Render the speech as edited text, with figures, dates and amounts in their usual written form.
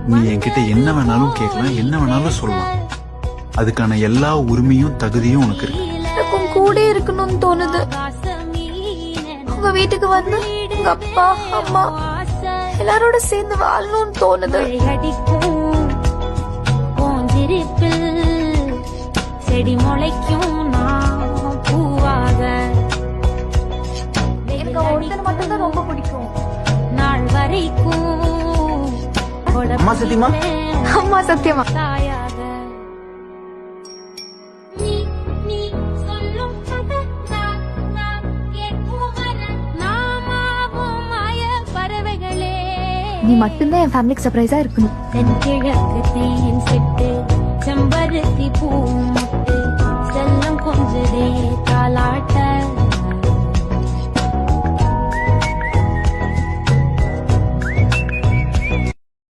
நீ என்கிட்ட என்ன வேணாலும் கேட்கலாம், என்ன வேணாலும் சொல்லலாம். அதுக்கான எல்லா உரிமையும் தகுதியும் உனக்கு இருக்கு. எனக்கும் கூட இருக்கணும்னு தோணுது. உங்க வீட்டுக்கு வந்து உங்க அப்பா அம்மா எல்லாரோட சேர்ந்து வாழணும்னு தோணுது. செடி முளைக்கும் பூவாக எனக்கு ஒருத்தர் மட்டும் தான் ரொம்ப பிடிக்கும். நாள் வரைக்கும் அம்மா சத்தியமா? அம்மா சத்தியமா? தாயாக நீ சொல்லும் கதை நான் கேட்கும் வரை நாமாவும் மாய பறவைகளே. நீ மட்டும்தான் என் ஃபேமிலிக்கு சர்ப்ரைஸா இருக்கணும். தென்கிழக்கு தேன் சிட்டு செம்பருத்தி பூ முட்டு செல்லம் கொஞ்சதே